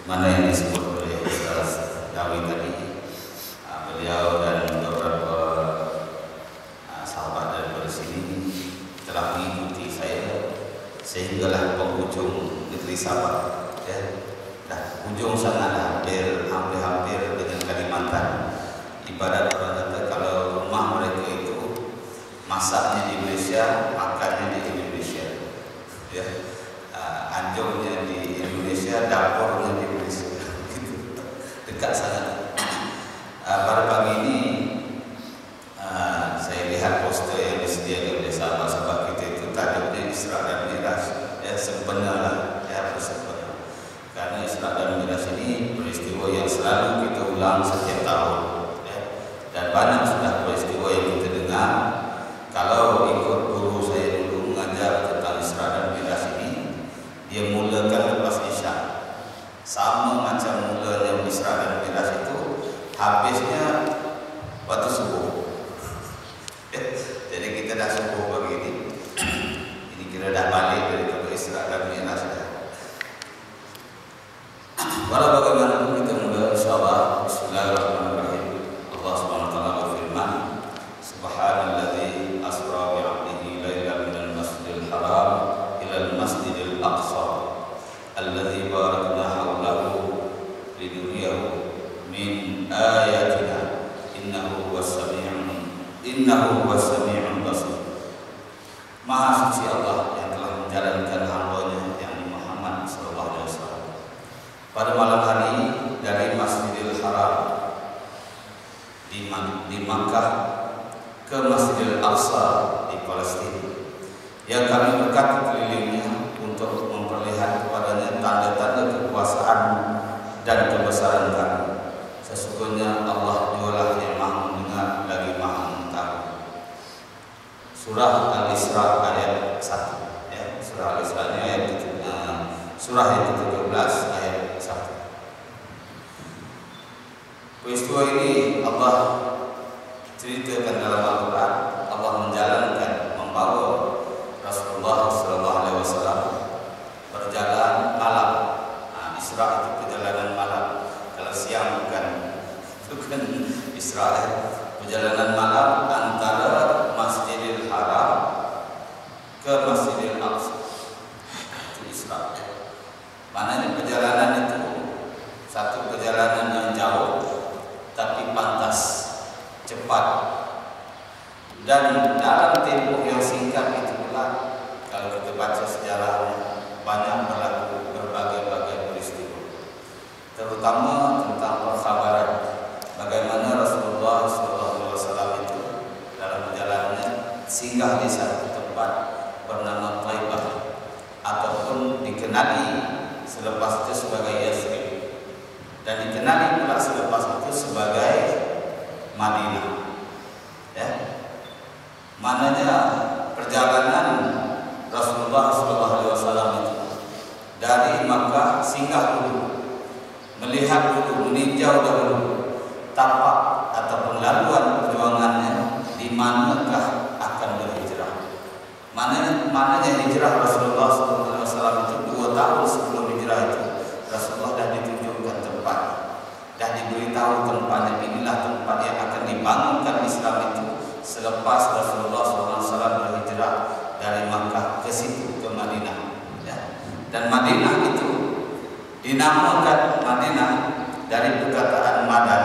Mana yang disebut oleh Ustaz Dawi tadi, beliau dan beberapa sahabat dari sini telah mengikuti saya sehinggalah penghujung negeri Sabah, ya. Dah ujung sana hampir dengan Kalimantan. Ibarat orang kata kalau rumah mereka itu masaknya di Malaysia, makannya di Indonesia, ya. Anjungnya di Indonesia, dapurnya di Malaysia, gitu. Dekat sangat. Pada pagi ini saya lihat poster yang disediakan oleh sahabat-sahabat kita itu tajuknya Isra dan Miraj, ya, sebenarnya, ya, sebenarnya. Karena Isra dan Miraj ini peristiwa yang selalu kita ulang setiap tahun, ya. Dan banyak sudah peristiwa yang kita dengar. Kalau ikut guru saya dulu mengajar tentang Isra dan Miraj ini, dia mulakan lepas Isya, sama macam mulanya Isra dan Miraj itu, habisnya waktu subuh. Jadi kita dah subuh pagi ini, ini kita dah balik dari Isra dan Miraj. Walau bagaimanapun kita mula, insyaallah. Bismillahirrahmanirrahim. Allah Subhanahu wa taala berfirman, Subhanalladzi asra bi 'abdihi lailan minal masjidil haram ilal masjidil aqsa alladzi barakna hawlahu linuriyahu min ayatina innahu huwas sami'un basir. Maha suci Allah yang telah menjalankan hamba-Nya yakni Muhammad sallallahu alaihi wasallam pada malam hari dari Masjidil Haram di Makkah ke Masjidil Aqsa di Palestina, yang kami berkati kelilingnya untuk memperlihat kepadanya tanda-tanda kekuasaan dan kebesaran kami. Sesungguhnya Allah jualah yang maha mendengar lagi maha mengetahui. Surah Al-Isra ayat 1, ya. Surah Al-Isra ini ayat surah yang ke-17 ayat 1. Peristiwa ini Allah ceritakan dalam Al-Quran. Allah menjalankan, membawa Rasulullah SAW berjalan malam. Isra itu perjalanan malam. Kalau siang bukan Isra, perjalanan malam antara Masjidil Haram ke Masjidil Aqsa. Itu Isra. Maknanya perjalanan itu satu perjalanan yang jauh tapi pantas, cepat, dan dalam tempoh yang singkat itu pula, kalau kita baca sejarahnya, banyak berlaku berbagai-bagai peristiwa, terutama tentang perkhabaran bagaimana Rasulullah SAW itu dalam perjalanannya singgah di satu tempat bernama Taibah, ataupun dikenali selepas itu sebagai Yasrib, dan dikenali pula selepas itu sebagai Madinah, ya. Maknanya perjalanan Rasulullah SAW itu dari Makkah singgah dulu, melihat dulu, meninjau dahulu tapak ataupun laluan perjuangannya di manakah akan berhijrah. Maknanya hijrah Rasulullah SAW itu 2 tahun sebelum hijrah itu Rasulullah dah ditunjukkan tempat, dah diberitahu tempatnya, inilah tempat yang akan dibangunkan Islam itu selepas Rasulullah SAW berhijrah dari Makkah ke situ, ke Madinah, ya. Dan Madinah itu dinamakan Madinah dari perkataan Madan,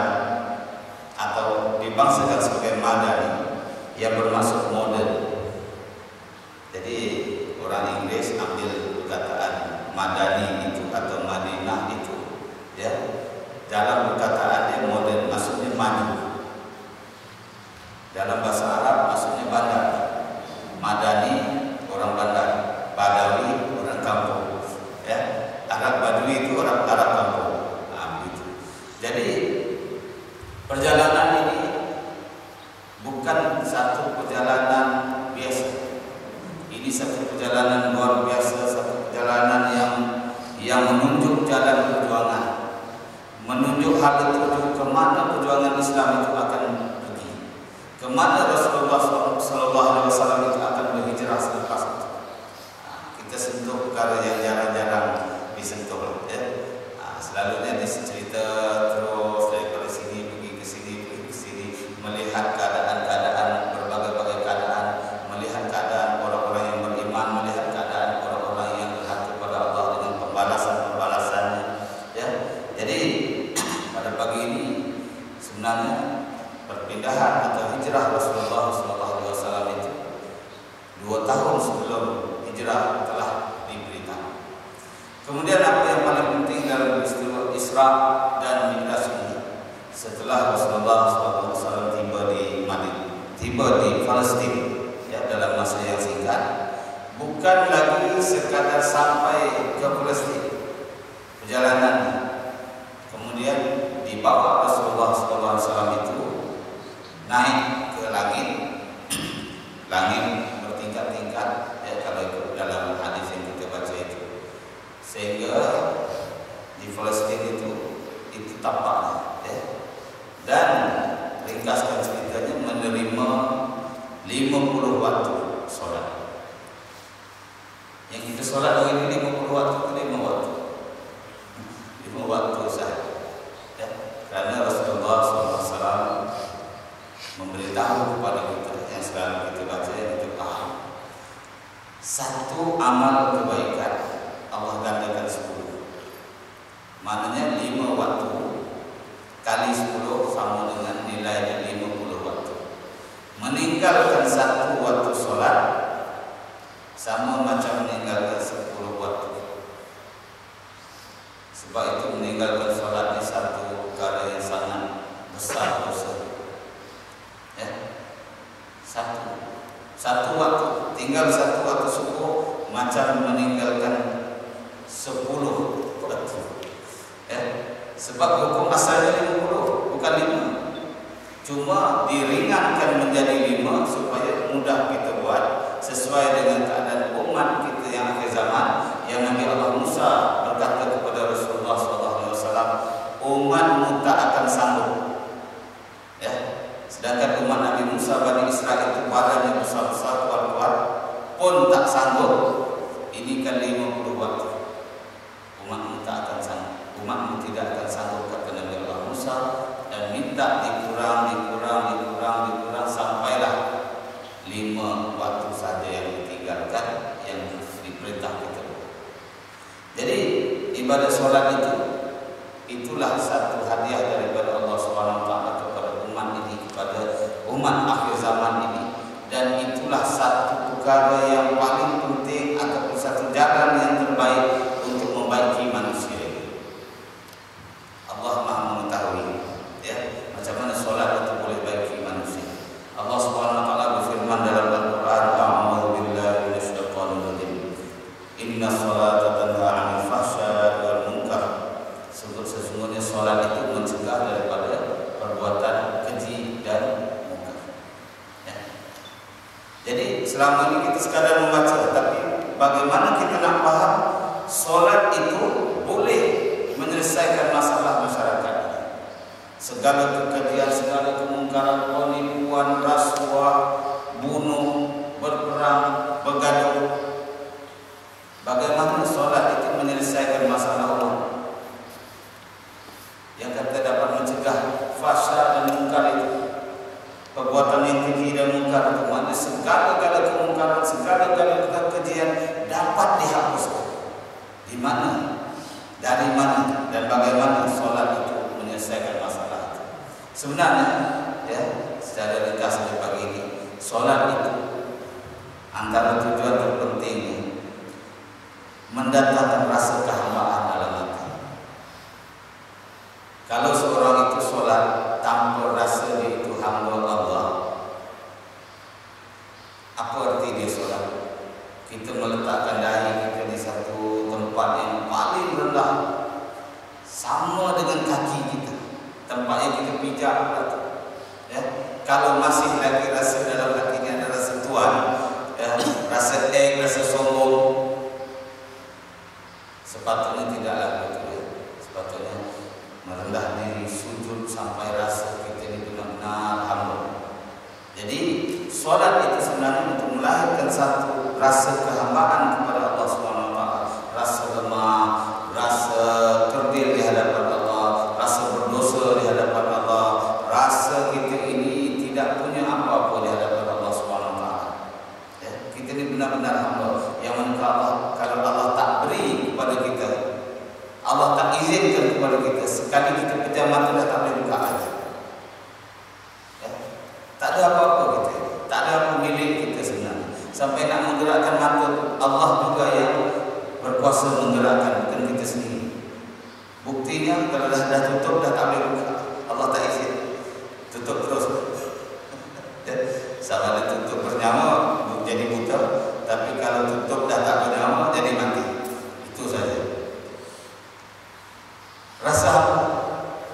atau dibangsakan sebagai Madani, yang bermaksud modern. Jadi orang Inggris ambil perkataan Madani itu atau Madinah itu, ya, dalam perkataannya modern, maksudnya maju. Dalam bahasa Arab maksudnya bandar. Madani orang bandar, Badawi orang kampung, ya. Arab Badui itu orang Arab kampung. Gitu. Jadi perjalanan ini bukan satu perjalanan biasa. Ini satu perjalanan luar biasa, satu perjalanan yang menunjuk jalan perjuangan, menunjuk hal tuju kemana perjuangan Islam itu akan pergi, kemana Rasulullah SAW itu akan berhijrah selepas itu. Kita sentuh perkara yang jarang-jarang disentuh, ya. Selalu Kemudian apa yang paling penting dalam peristiwa Isra dan Mi'raj ini? Setelah Rasulullah SAW tiba di Madinah, tiba di Palestina, ya, dalam masa yang singkat, bukan lagi sekadar sampai ke Palestina perjalanan, kemudian dibawa Rasulullah SAW itu naik ke langit, langit bertingkat-tingkat, ya, kalau ikut dalam hadis yang kita baca itu, sehingga di Palestina itu tampaknya, ya. Dan ringkaskan ceritanya menerima 50 waktu sholat. Yang kita sholat hari ini 50 waktu itu 5 waktu, 5 waktu saja, ya. Karena Rasulullah SAW memberitahu kepada kita yang selalu kita baca, yang kita paham, satu amal kebaikan Allah gandakan 10. Maknanya 5 waktu kali 10 sama dengan nilainya 50 waktu. Meninggalkan 1 waktu sholat sama macam meninggalkan 10 waktu. Sebab itu meninggalkan sholat ini satu perkara yang sangat besar dosa, ya. Satu waktu, tinggal 1 waktu subuh macam meninggalkan 10 waktu, ya. Sebab hukum asalnya 50, bukan 5. Cuma diringankan menjadi 5 supaya mudah kita buat sesuai dengan keadaan umat kita yang akhir zaman. Yang Nabi Allah Musa berkata kepada Rasulullah SAW, umatmu tak akan sanggup, ya. Sedangkan umat Nabi Musa Bani Israel itu badannya besar-besar, kuat-kuat, pun tak sanggup. Ini kan 50 waktu. Umatmu tak akan sanggup, umatmu tidak akan sanggup, kata Nabi Allah Musa, dan minta dikurang sampailah 5 waktu saja yang ditinggalkan, yang diperintah kita. Jadi ibadah sholat itulah satu hadiah daripada Allah SWT kepada umat ini, kepada umat akhir zaman ini, dan itulah satu perkara yang paling penting ataupun satu jalan yang terbaik untuk membaiki manusia. Allah Maha mengetahui, ya, macam mana sholat itu boleh baiki manusia. Allah SWT berfirman dalam Al-Quran, a'udzu billahi minasyaitonir rajim, inna sholata tanha 'anil fahsya'i wal munkar. Sesungguhnya sholat itu mencegah daripada perbuatan keji dan munkar, ya. Jadi selama ini kita sekadar membaca, tapi bagaimana kita nak paham sholat itu boleh menyelesaikan masalah masyarakat. Segala kekejian, segala kemungkaran, penipuan, rasuah, bunuh, berperang, bergaduh, bagaimana sholat itu menyelesaikan masalah orang yang kata dapat mencegah fahsya dan munkar itu, perbuatan yang keji dan munkar itu, mana segala-gala kemungkaran, segala-gala kekejian dapat dihapuskan. Di mana, dari mana, dan bagaimana sholat itu menyelesaikan masalah itu? Sebenarnya, ya, secara ringkas di pagi ini, sholat itu antara tujuan terpenting mendatangkan rasa kehambaan dalam hati. Kalau seorang itu sholat tanpa rasa dia itu hamba Allah, apa arti dia sholat? Kita meletakkan dahi kita di satu tempat yang paling rendah, sama dengan kaki kita, tempat yang kita pijak, ya. Kalau masih lagi rasa dalam hatinya ada rasa tuan, ya, rasa rasa sombong, sepatutnya tidaklah begitu, ya. Sepatutnya merendah diri, sujud sampai rasa kita ini benar-benar hamba. Jadi sholat itu sebenarnya untuk melahirkan satu rasa kehambaan kepada Allah SWT, rasa lemah, rasa kerdil di hadapan Allah, rasa berdosa di hadapan Allah, rasa kita ini tidak punya apa-apa di hadapan Allah SWT, ya. Kita ini benar-benar hamba yang mana kalau Allah tak beri kepada kita, Allah tak izinkan kepada kita, sekali kita pejam mata dah tak boleh buka lagi, ya. Tak ada apa-apa kita, tak ada apa milik kita sebenarnya. Sampai nak menggerakkan mata, Allah juga yang berkuasa menggerakkan. menggerakkan, bukan kita sendiri. Buktinya kalau dah tutup, dah tak boleh buka. Allah tak izin, tutup terus. Sama ada tutup bernyawa jadi buta, tapi kalau tutup dah tak bernyawa jadi mati. Itu saja. Rasa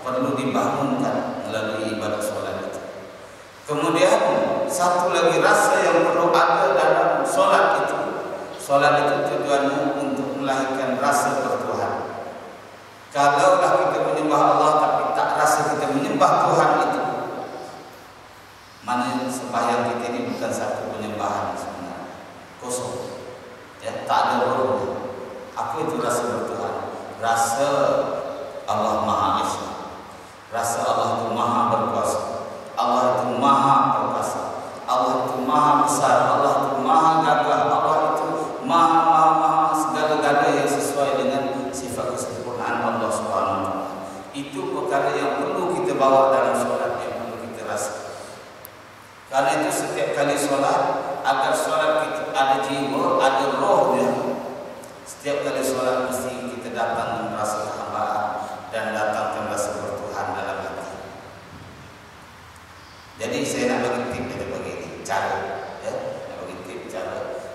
perlu dibangunkan melalui ibadah solat itu. Kemudian satu lagi rasa yang perlu ada dalam solat itu. Solat itu tujuannya untuk melahirkan rasa bertuhan. Kalaulah kita menyembah Allah tapi tak rasa kita menyembah Tuhan itu, mana sembahyang kita ini bukan satu penyembahan sebenarnya, kosong, ya, tak ada rohnya. Apa itu rasa bertuhan? Rasa Allah Maha Esa, rasa Allah itu Maha berkuasa, Allah itu Maha perkasa, Allah itu Maha besar, Allah itu Maha gagah, Allah itu Maha segala-gala yang sesuai dengan sifat kesempurnaan Allah Subhanahu wa taala. Itu perkara yang perlu kita bawa dalam solat, yang perlu kita rasa. Karena itu setiap kali solat, agar solat kita ada jiwa, ada rohnya, setiap kali solat mesti kita datang dengan rasa kehambaan dan datangkan rasa bertuhan dalam hati. Jadi saya nak bagi tip dari begini, cara, ya, nak bagi tip cara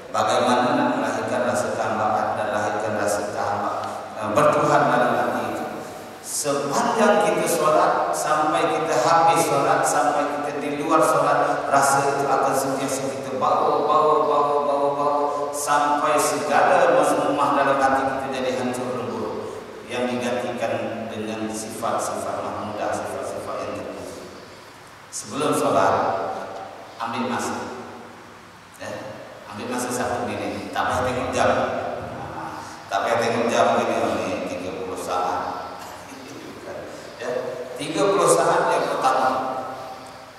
bagaimana nak melahirkan rasa kehambaan dan lahirkan rasa bertuhan dalam hati itu. Sepanjang kita solat, sampai kita habis solat, sampai kita di luar solat, rasa itu akan sentiasa kita bawa sampai segala mazmumah dalam hati kita jadi hancur lebur, yang digantikan dengan sifat-sifat mahmudah, sifat-sifat yang terpuji. Sebelum solat, ambil masa, ya, ambil masa 1 minit. Tak payah tengok jam, tak payah tengok jam ini 30 saat. 30 saat yang pertama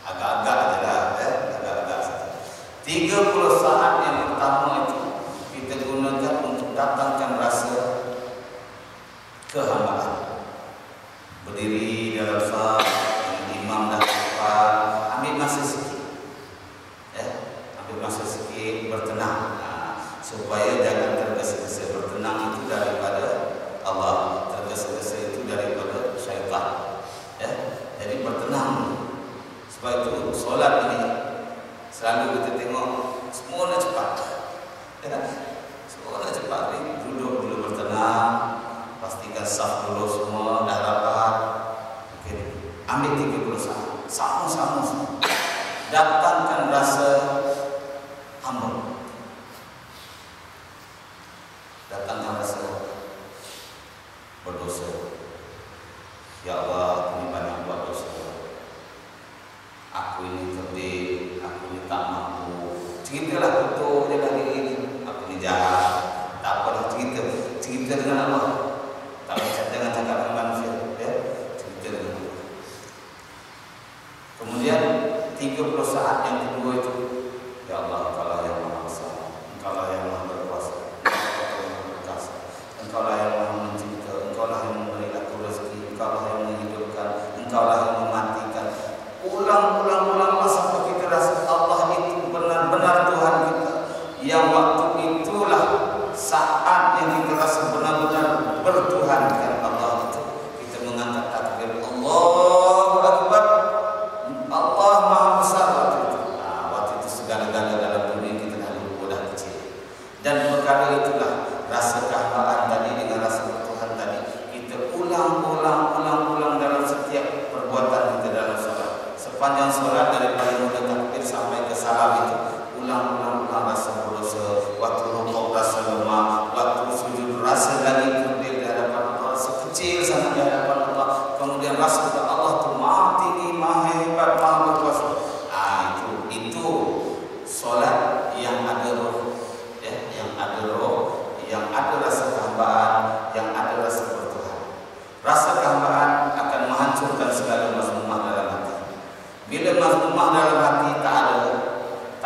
agak-agak aja lah, agak-agak saja. 30 saat yang pertama itu kita gunakan untuk datangkan rasa kehambaan. Berdiri dalam salat, imam dah depan, ambil masa sikit, ambil masa sikit, bertenang, supaya jangan tergesa-gesa. Bertenang itu daripada Allah, tergesa-gesa itu daripada syaitan. Jadi bertenang. Sebab itu solat ini selalu kita tengok semua nak cepat, semua nak cepat. Duduk dulu bertenang, pastikan saf dulu semua dah rapat. Ambil 30 saat, sama-sama datangkan rasa hamba, datangkan rasa berdosa. Ya Allah, ini banyak buat dosa. Aku ini kerdil, aku ini tak mampu. Ceritalah betul je lagi ini. Aku ini jahat. Tak apalah cerita dengan Allah. Tak usah jangan cakap dengan manusia, ya. Cerita dengan Allah. Kemudian 30 saat yang kedua itu, ya Allah, Engkaulah yang Maha Besar, Engkaulah yang Maha Berkuasa, Engkaulah yang Maha Perkasa, Engkaulah yang Maha Mencipta, Engkaulah yang memberi aku rezeki, Engkaulah yang menghidupkan, Engkaulah yang mematikan. Ulang-ulang sampai kita rasa Allah itu benar-benar Tuhan kita. Yang waktu itulah saat yang kita rasa benar-benar bertuhankan Allah itu. Kita mengangkat takbir Allahu Akbar, Allah Maha Besar waktu itu. Waktu itu segala-gala dalam dunia kita dah lupa, dah kecil. Dan perkara itulah rasa kehambaan tadi dengan rasa bertuhan tadi, kita ulang-ulang dalam setiap perbuatan kita dalam solat. Sepanjang solat daripada mula takbir sampai ke salam itu, ulang-ulang rasa berdosa. Waktu rukuk rasa lemah, waktu sujud rasa lagi kerdil di hadapan Allah, rasa kecil sangat di hadapan Allah. Kemudian rasa Allah itu Maha tinggi, Maha hebat, Maha berkuasa. Itu solat yang ada roh, ya, yang ada roh, yang ada rasa kehambaan, yang ada rasa bertuhan. Rasa kehambaan akan menghancurkan segala mazmumah dalam hati. Bila mazmumah dalam hati tak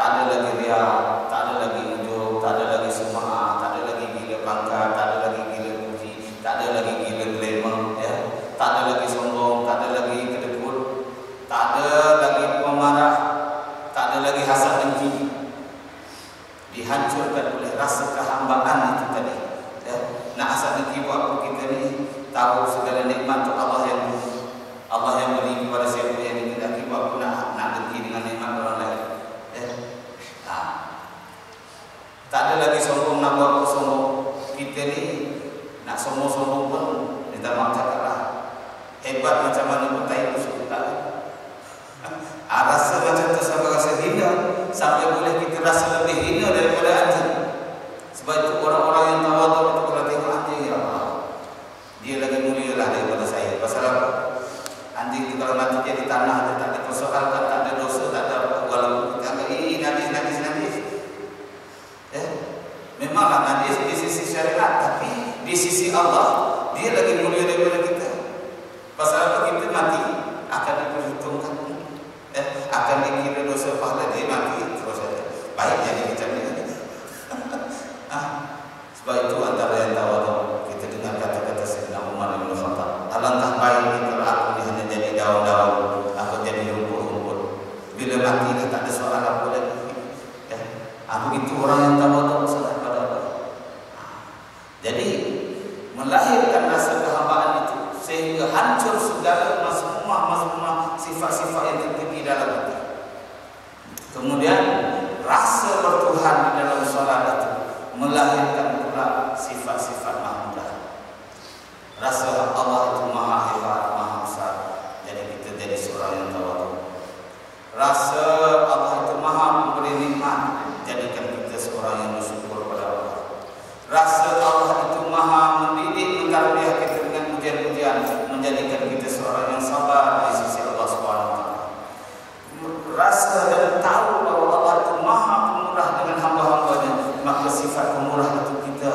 ada lagi riya, tak ada lagi ujub, tak ada lagi sum'ah, tak ada lagi gila pangkat, tak ada lagi gila puji, tak ada lagi gila glamour, ya, tak ada lagi sombong, tak ada lagi kedekut, tak ada lagi pemarah, tak ada lagi hasad dengki. Dihancurkan oleh rasa kehambaan itu tadi, ya. Nak hasad akibat kita ni tahu segala nikmat tu Allah yang beri kepada siapa yang tidak akibat pun nak dengki dengan nikmat orang lain. Tak ada lagi sombong nak buat sombong. Kita ni nak sombong pun minta maaf cakap lah. Hebat macam mana pun tak usah tak. Rasa macam tu sampai rasa hina, sampai boleh kita rasa lebih hina daripada anjing. Sebab itu orang-orang yang tawaduk itu kalau tengok anjing, ya Allah, dia lagi mulia lah daripada saya. Pasal apa? Anjing itu kalau mati dia di tanah, dia tak ada persoalan, tak ada dosa, tak ada apa. Walaupun kita anggap najis. Memanglah najis di sisi syariat, tapi di sisi Allah dia lagi mulia daripada kita. Pasal apa? Kita mati akan diperhitungkan, akan dikira dosa pahala dia mati terus saja. Baik jadi macam ni. Sebab itu antara yang tawaduk, kita dengar kata-kata Sayyidina Umar bin Khattab, alangkah baik kalau aku ni hanya jadi daun-daun, aku jadi rumput-rumput. Bila mati dah tak ada soal apa lagi. Aku itu orang yang tawaduk sangat pada Allah. Jadi melahirkan rasa kehambaan itu sehingga hancur segala semua sifat-sifat yang tertinggi dalam hati. Kemudian rasa bertuhan di dalam solat itu melahirkan pula sifat-sifat mahmudah. Rasa Allah itu maha hebat, maha besar. Jadi kita jadi seorang yang tawaduk. Rasa Allah itu maha memberi nikmat, jadikan kita seorang yang bersyukur pada Allah. Rasa Allah itu maha mendidik, mengaruniai kita dengan pujian-pujian, menjadikan kita seorang yang sabar di sisi Allah SWT. Rasa dan tahu bahawa Allah itu maha pemurah dengan hamba-hambanya, maka sifat pemurah itu kita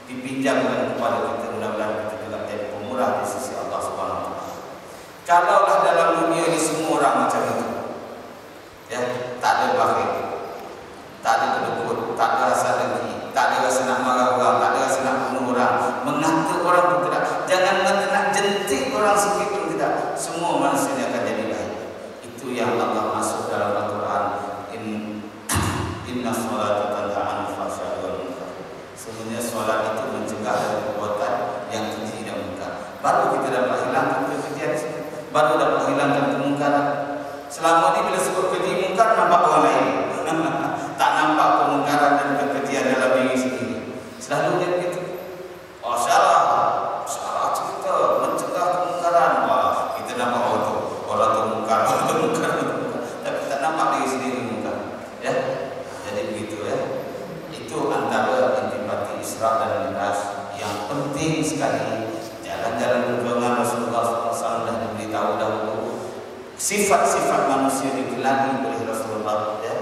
dipinjamkan kepada kita. Mudah-mudahan kita juga jadi pemurah di sisi Allah SWT. Kalaulah dalam dunia ini semua orang macam itu, ya, tak ada bakhil, tak ada kedekut, tak ada rasa dengki, tak ada rasa nak marah orang, tak ada rasa nak bunuh orang, mengata orang pun tidak, jangan mengata nak jentik orang sikit pun tidak. Semua manusia akan jadi baik. Itu yang Allah masuk dalam Al-Quran, inna sholata tanha 'anil fahsya'i wal munkar. Sebenarnya solat itu mencegah dari perbuatan yang keji dan munkar. Baru kita dapat hilangkan kekejian, baru dapat hilangkan kemungkaran. Selama ini bila sebut keji munkar nampak orang lain, tak nampak kemungkaran dan kekejian dalam diri sendiri. Selalu dia begitu. Oh, syarah cerita mencegah kemungkaran. Wah, kita nampak orang tu mungkar, tapi tak nampak diri sendiri mungkar. Ya, jadi begitu ya. Itu antara intipati Isra dan Mi'raj yang penting sekali. Jalan-jalan perjuangan Rasulullah SAW dah diberitahu dahulu. Sifat-sifat manusia digelari oleh Rasulullah. Ya.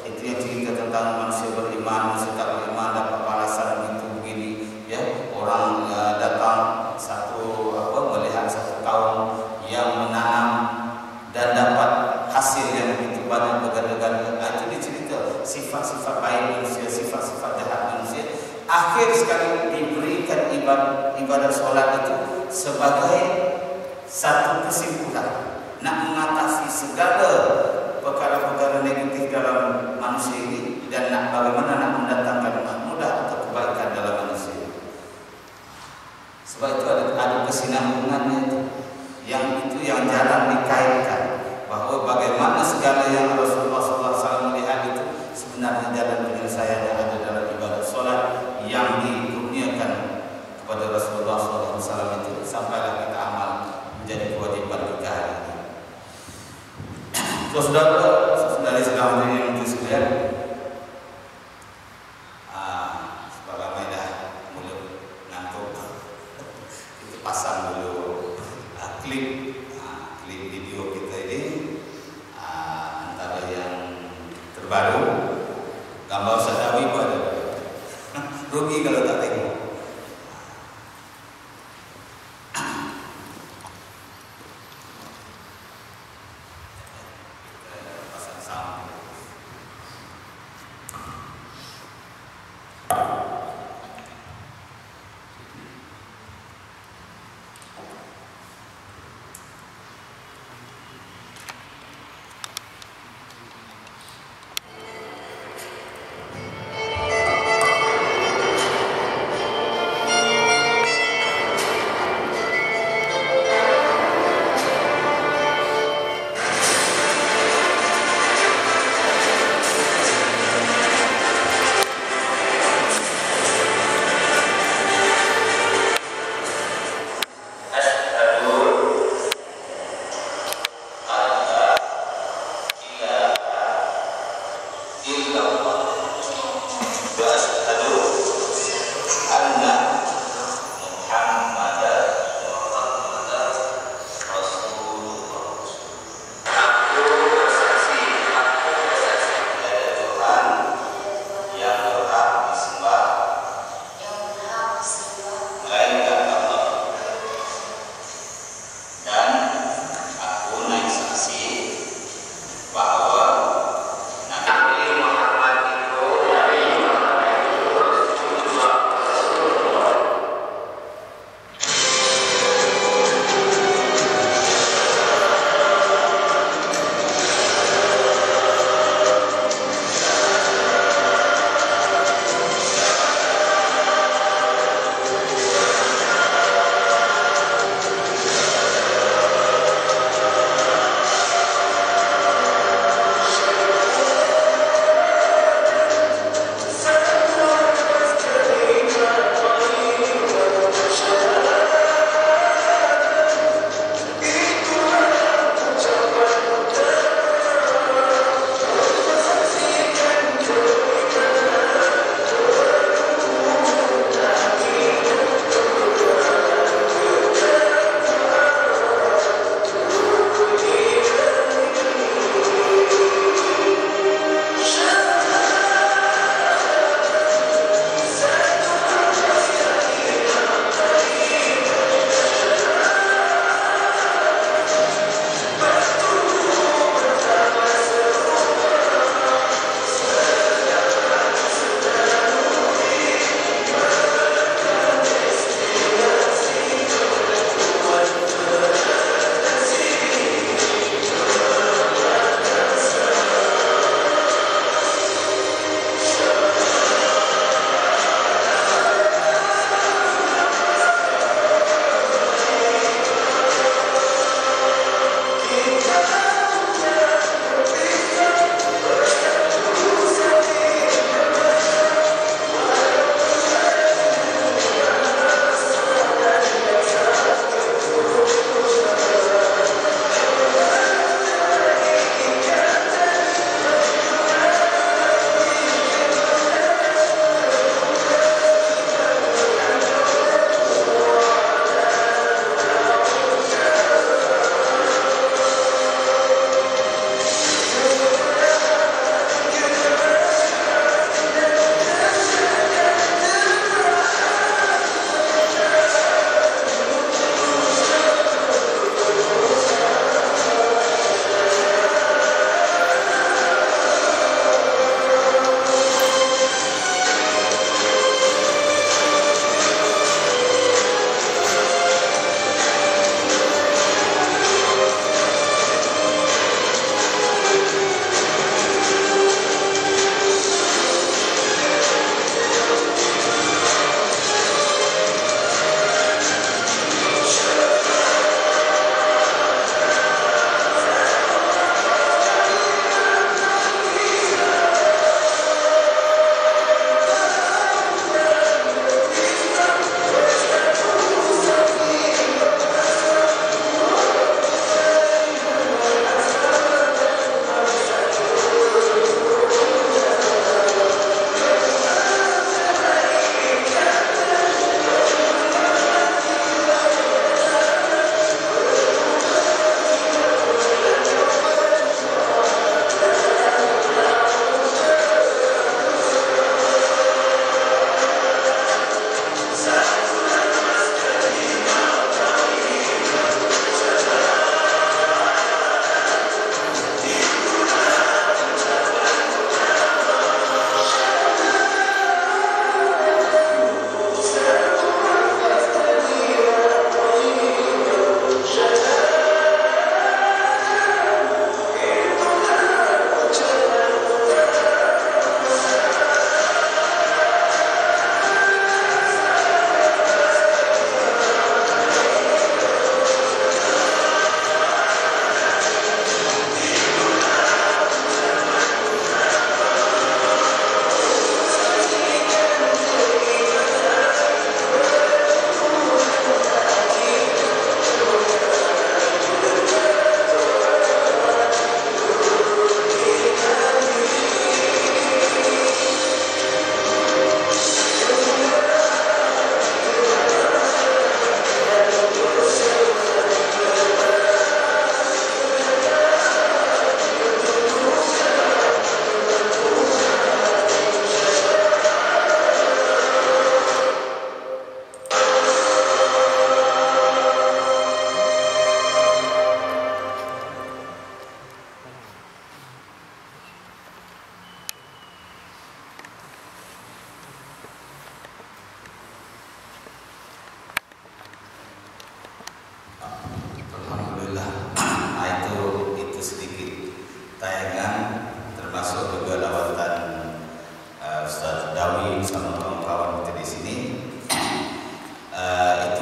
Itu yang cerita tentang manusia beriman, manusia tak beriman dapat balasan begini. Ya. Orang datang melihat satu kaum yang menanam dan dapat hasil yang begitu banyak berganda-ganda. Itu dicerita sifat-sifat baik manusia, sifat-sifat jahat manusia. Akhir sekali diberikan ibadah solat itu sebagai satu kesimpulan nak mengatasi segala perkara-perkara negatif dalam manusia ini dan nak bagaimana nak mendatangkan mahmudah atau kebaikan dalam manusia. Sebab itu ada kesinambungannya itu. Yang itu yang jarang dikaitkan, bahawa bagaimana segala yang Rasulullah SAW melihat itu sebenarnya jalan penyelesaian yang ada dalam ibadah solat yang dikurniakan kepada Rasulullah SAW itu sampailah kita amal menjadi kewajiban kita hari ini. Saudara-saudari sekalian yang sekalian, sebab ramai dah mula ngantuk, kita pasang dulu klip video kita ini, antara yang terbaru. Gambar Ustaz Dawi pun ada. Rugi kalau tak tengok. Pasang sound.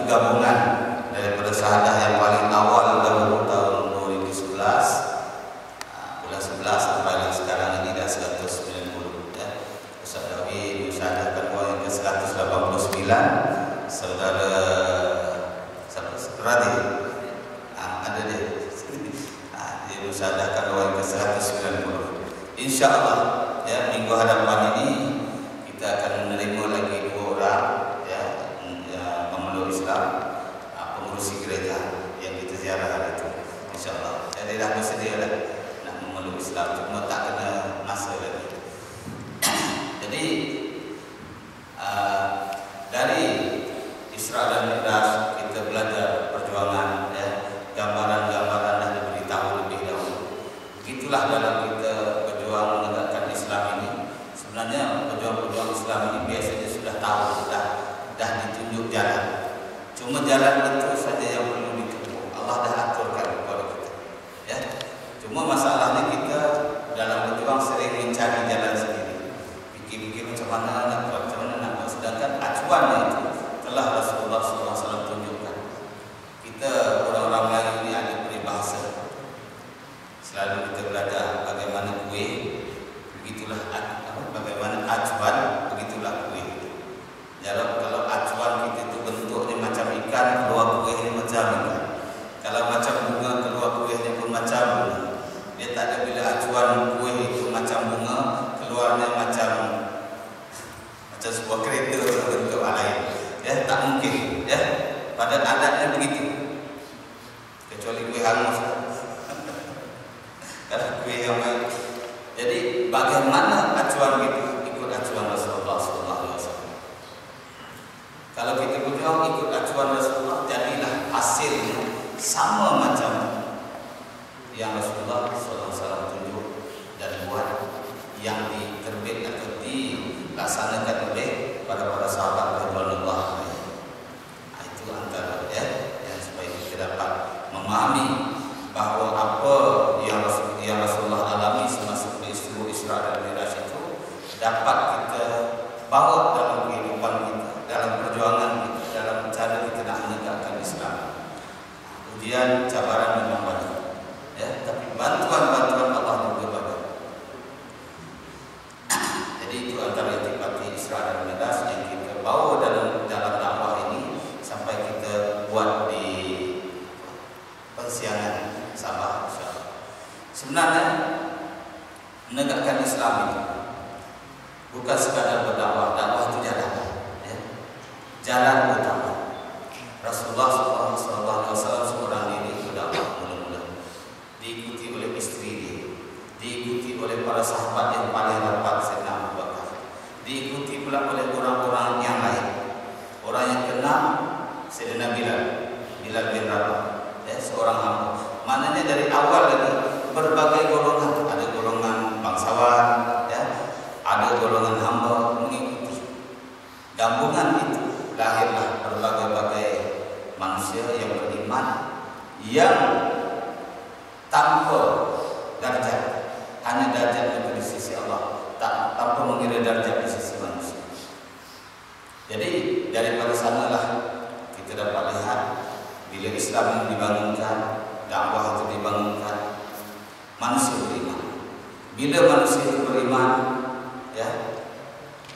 gabungan daripada syahadah yang paling awal dahulu tahun 2011, bulan 11 sampai sekarang ini dah 190 ya. Ustaz Dawi mensyahadahkan uang yang ke-189, saudara Radi ada dia dia mensyahadahkan uang yang ke-190. InsyaAllah ya, minggu hadapan ini kita akan menerima lagi 2 orang ya, pemeluk Islam, pengurusi gereja yang kita ziarah hari itu, insyaAllah. Jadi dah bersedia dah nak memeluk Islam, cuma tak kena masa lagi. Jadi dari Isra dan Mi'raj kita belajar perjuangan ya, gambaran-gambaran dah diberitahu lebih dahulu. Begitulah dalam kita berjuang menegakkan Islam ini. Sebenarnya pejuang-pejuang Islam ini biasanya sudah tahu, dah ditunjuk jalan. Cuma jalan itu saja yang perlu ditempuh. Allah dah aturkan kepada kita. Ya. Cuma masalahnya kita dalam berjuang sering mencari jalan sendiri. Fikir-fikir macam mana nak buat, macam mana nak buat. Sedangkan acuannya itu telah Rasulullah SAW tunjukkan. Kita orang-orang Melayu ini ada peribahasa. Selalu kita belajar bagaimana kuih, begitulah bagaimana acuan, begitulah kuih. Kalau acuan kita itu bentuknya macam ikan, keluar kuihnya macam ikan. Kalau macam bunga, keluar kuihnya pun macam bunga. Dia tak ada bila acuan kuih itu macam bunga, keluarnya macam sebuah kereta bentuk lain. Ya, tak mungkin. Ya, pada adatnya begitu. Kecuali kuih hangus. Kalau kuih yang baik. Jadi bagaimana acuan kita? Ikut acuan Rasulullah SAW. Kalau kita berjuang ikut acuan Rasulullah, jadilah hasilnya sama macam yang Rasulullah SAW tunjuk dan buat, yang diterbit atau dilaksanakan oleh para sahabat radhiyallahu anhum. Itu antara ya, yang supaya kita dapat memahami bahawa apa yang Rasulullah alami semasa peristiwa Isra dan Mi'raj itu dapat kita bawa dalam kehidupan kita, dalam perjuangan kita, dalam cara kita nak menegakkan Islam. Ujian, cabaran memang banyak, ya, tapi bantuan Allah juga banyak. Jadi itu antara intisari Isra dan Mi'raj yang kita bawa dalam dakwah ini sampai kita buat di persiangan Sabah. Sebenarnya menegakkan Islam itu bukan sekadar berdakwah. Dakwah itu jalan, ya. Jalan utama. Rasulullah SAW seorang diri berdakwah mula-mula, diikuti oleh istri dia, diikuti oleh para sahabat yang paling rapat, Sayyidina Abu Bakar, diikuti pula oleh orang-orang yang lain. Orang yang kenal Sayyidina Bilal bin Rabah, ya, seorang hamba. Maknanya dari awal lagi berbagai golongan, ada golongan bangsawan, ya, ada golongan hamba mengikuti. Gabungan itu lahirlah berbagai-bagai manusia yang beriman, yang tanpa darjat, hanya darjat di sisi Allah, tanpa mengira darjat di sisi manusia. Jadi daripada sanalah kita dapat lihat bila Islam dibangunkan, dakwah itu dibangunkan, manusia beriman. Bila manusia itu beriman, ya,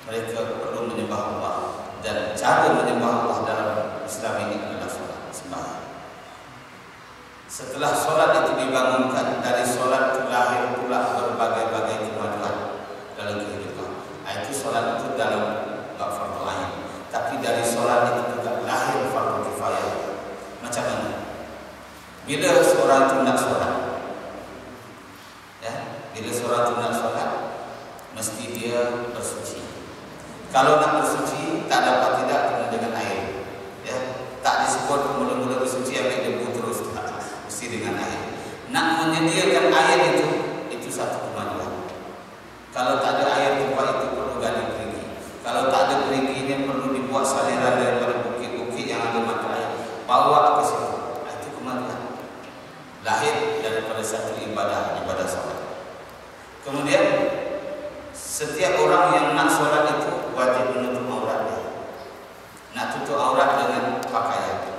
mereka perlu menyembah Allah, dan cara menyembah Allah dalam Islam ini adalah solat, sembahyang. Setelah solat itu dibangunkan, dari solat itu lahir pula berbagai-bagai kemajuan dalam kehidupan. Itu solat itu dalam fardu ain, tapi dari solat itu juga lahir fardu kifayah. Macam mana? Bila seorang itu nak solat, ya, bila seorang itu nak solat, mesti dia bersuci. Kalau nak bersuci, tak dapat tidak kena dengan air, ya. Tak disebut mula-mula bersuci ambil debu terus, tak, mesti dengan air. Nak menyediakan air itu satu kemajuan. Kalau tak ada air tempat itu perlu gali keriki. Kalau tak ada kerikinya perlu dibuat saliran daripada bukit-bukit yang ada mata air, bawa ke situ. Itu kemajuan. Lahir daripada satu ibadah solat. Kemudian setiap orang yang nak solat itu wajib menutup auratnya. Nak tutup aurat dengan pakaian.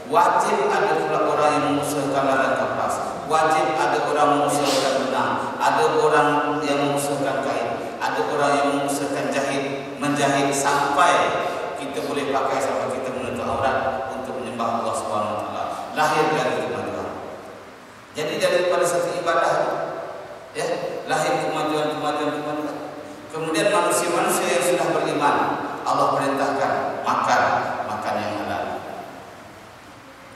Wajib ada pula orang yang mengusahakan ladang kapas. Wajib ada orang mengusahakan benang. Ada orang yang mengusahakan kain. Ada orang yang mengusahakan menjahit sampai kita boleh pakai sampai kita menutup aurat untuk menyembah Allah Subhanahu Wa Taala. Lahir dari kemajuan. Jadi daripada satu ibadah, ya, lahir kemajuan. Kemudian manusia-manusia yang sudah beriman, Allah perintahkan makan yang halal.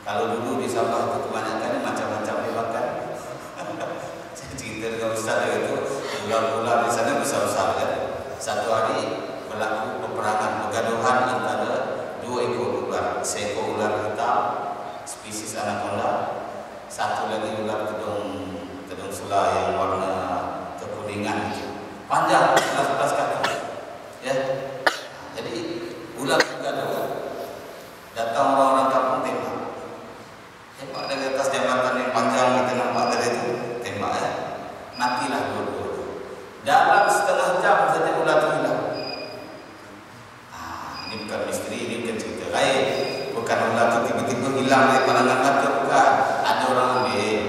Kalau dulu di Sabah itu kebanyakan macam-macam dimakan. Saya cerita dengan Ustaz itu, ular-ular di sana besar-besar kan. Satu hari berlaku peperangan, pergaduhan antara 2 ekor ular. Seekor ular hitam, spesies anaconda, satu lagi ular tudung sula yang warna kekuningan itu. Panjang 11 kaki. Ya. Jadi ular bergaduh. Datang orang-orang kampung tembak dari atas jambatan yang panjang kita nampak dari itu, tembak ya. Matilah dua-dua. Dalam setengah jam saja ular itu hilang. Ini bukan misteri, ini bukan cerita lain. Bukan ular itu tiba-tiba hilang dari pandangan mata, bukan. Ada orang ambil.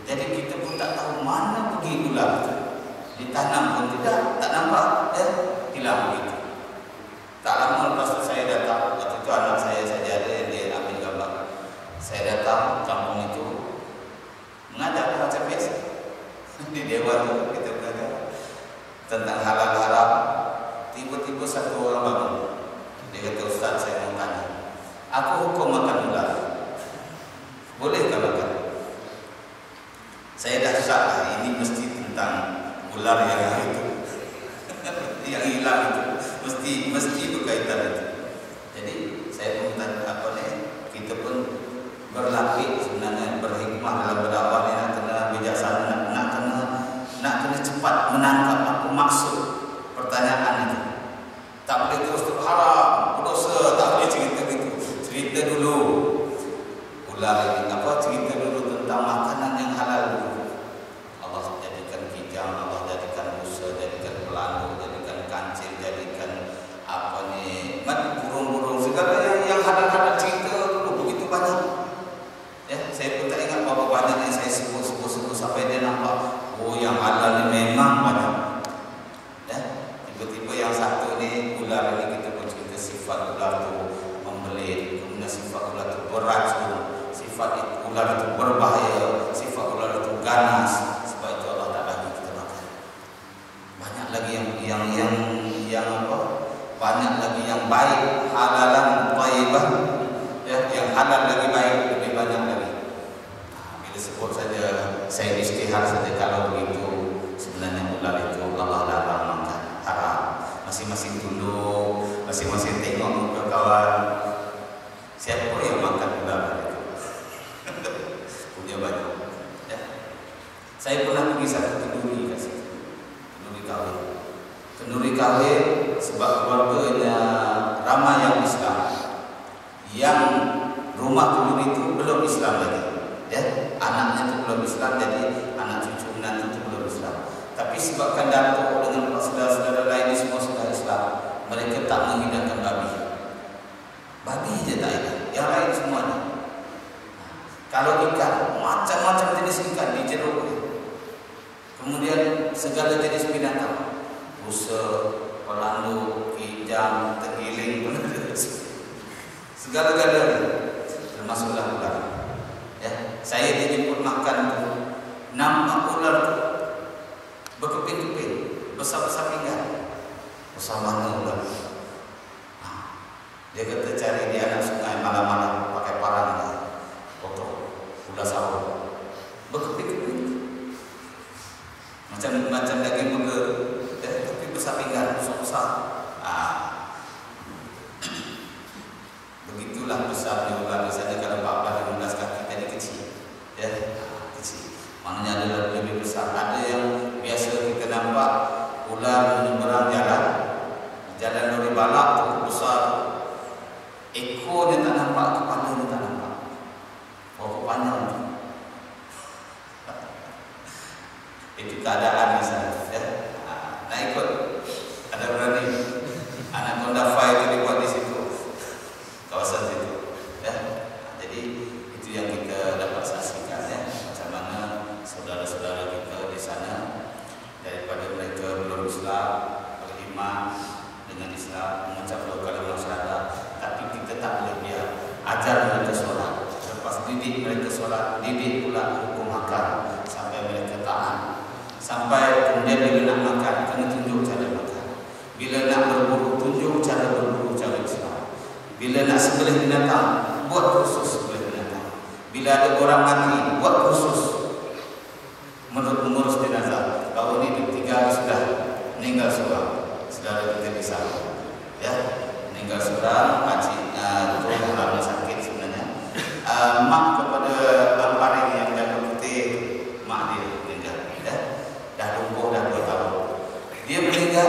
Jadi kita pun tak tahu mana pergi ular itu. Ditanam pun tidak, tak nampak, ya, hilang begitu. Tak lama lepas itu saya datang, waktu itu anak saya saja ada yang dia ambil gambar. Saya datang kampung itu mengajar macam biasa di dewan itu kita belajar tentang halal haram. Tiba-tiba satu orang bangun, dia kata, Ustaz, saya mau tanya, aku hukum makan ular, bolehkah makan? Saya dah susah, ini mesti tentang ular yang itu yang hilang itu mesti berkaitan itu. Jadi saya pun tanya apa ni, kita pun berlatih sebenarnya, berhikmah dalam berdakwah ni, nak kena bijaksana, nak kena cepat menangkap apa maksud pertanyaan itu. Tak boleh terus haram, berdosa, tak boleh cerita gitu. Cerita dulu ular ini apa, cerita dulu tentang makanan yang halal dulu. Allah jadikan kijang, Allah jadikan busa, jadikan pelandu, jadikan kancil, jadikan apa ni, burung-burung, segala yang halal-halal, cerita dulu begitu banyak. Ya, saya pun tak ingat berapa banyak yang saya sebut sampai dia nampak, oh yang halal ni memang banyak. Ya, tiba-tiba yang satu ni, ular ni kita pun cerita sifat ular tu membelit, kemudian sifat ular tu beracun, sifat ular itu berbahaya, sifat ular itu ganas. Sebab itu Allah tak bagi kita makan. Banyak lagi yang apa? Banyak lagi yang baik, halalan thayyibah. Ya, yang halal lagi baik, lebih banyak lagi. Bila sebut saja, saya istihar saja kalau begitu, sebenarnya ular itu Allah larang makan, haram. Masing-masing tunduk, masing-masing tengok muka kawan. Siapa yang makan ular itu? Punya banyak. Ya. Saya pernah pergi satu kenduri kat situ. Kenduri kahwin sebab keluarganya ramai yang Islam. Yang rumah kenduri itu belum Islam lagi. Ya, anaknya itu belum Islam, jadi anak cucu menantu itu belum Islam. Tapi sebabkan datuk dengan saudara-saudara lain ini semua sudah Islam, mereka tak menghidangkan babi. Babi je tak ada, yang lain semuanya. Kalau ikan, macam-macam jenis ikan dijeruk. Kemudian segala jenis binatang, busa, pelandu, kijang, tergiling, segala-galanya, termasuklah ular. Ya, saya dijemput makan tu, nampak ular tu berkeping-keping, besar-besar pinggan. Besar mana ular? Dia kata cari di anak sungai malam-malam pakai parang ni, potong ular sawah, berkeping-keping, macam daging burger, tapi besar pinggan, besar-besar. Begitulah besarnya ular. Misalnya kalau 14-15 kaki tadi kecil, ya, kecil. Maknanya ada lebih besar. Ada yang biasa kita nampak ular menyeberang jalan lori balak tu besar. Ekornya tak nampak mereka sholat. Lepas didik mereka sholat, didik pula hukum makan sampai mereka taat. Sampai kemudian bila nak makan, kena tunjuk cara makan. Bila nak berburu, tunjuk cara berburu cara Islam. Bila nak sembelih binatang, buat khusus sembelih binatang. Bila ada orang mati, buat khusus mengurus jenazah. Baru ni 3 hari sudah meninggal seorang saudara kita di sana, ya, meninggal seorang, pakcik itu lama sakit sebenarnya. Mak kepada Amparing yang jaga putih, mak dia meninggal, ya, dah lumpuh dah 2 tahun. Dia meninggal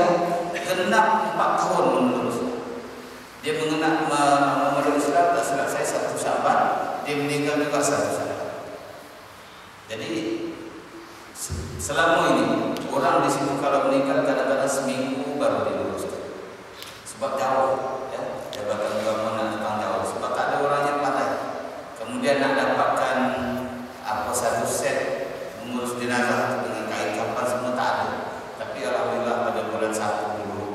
genap 4 tahun menerus. Dia memeluk Islam, tak silap saya 1 Syaban, dia meninggal juga 1 Syaban. Jadi selama ini orang di situ kalau meninggal kadang-kadang seminggu baru diluruskan. Sebab jauh, ya, jabatan agama nak datang jauh. Sebab tak ada orang yang pandai. Kemudian nak dapatkan satu set mengurus jenazah dengan kain kafan semua tak ada. Tapi alhamdulillah pada bulan 1 dulu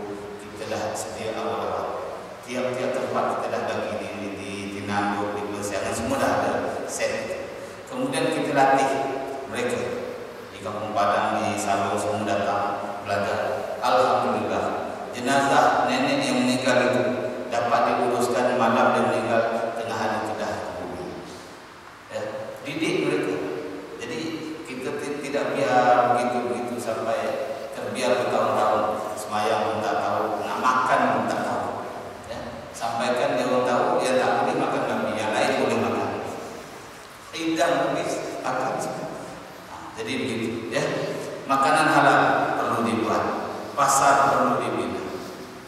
kita dah sedia awal-awal. Tiap-tiap tempat kita dah bagi di Nanduk, di Persiangan, semua dah ada set. Kemudian kita latih mereka di Kampung Padang, di Salong, semua datang belajar. Alhamdulillah jenazah nenek yang meninggal itu dapat diuruskan malam dia meninggal, tengah hari sudah kubur. Ya, didik mereka. Jadi kita tidak biar begitu-begitu sampai terbiar bertahun-tahun. Semayang pun tak tahu, nak makan pun tak tahu. Ya, sampaikan dia orang tahu, dia tak boleh makan kambing, yang lain boleh makan. Hidang boleh makan. Jadi begitu, ya. Makanan halal perlu dibuat, pasar perlu dibina,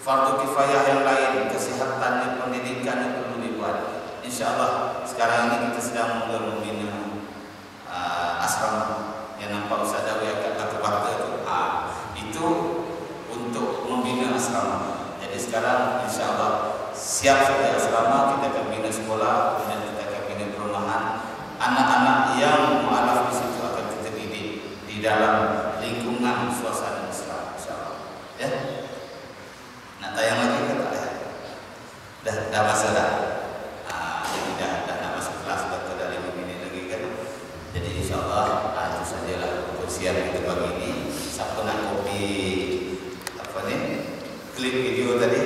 fardu kifayah yang lain, kesehatan, pendidikan perlu dibuat. InsyaAllah sekarang ini kita sedang membina asrama yang nampak Ustaz Dawi akan lakukan itu untuk membina asrama. Jadi sekarang InsyaAllah siap saja asrama, kita akan bina sekolah, kemudian kita akan bina perumahan. Anak-anak yang mu'alaf di situ akan kita didik di dalam lingkungan suasana Islam, InsyaAllah, ya. Nak tayang lagi ke tak ya? Dah masa dah. Jadi dah nak masuk kelas, dah 5 minit lagi kan. Jadi insyaAllah itu sajalah perkongsian kita pagi ini. Siapa nak kopi klip video tadi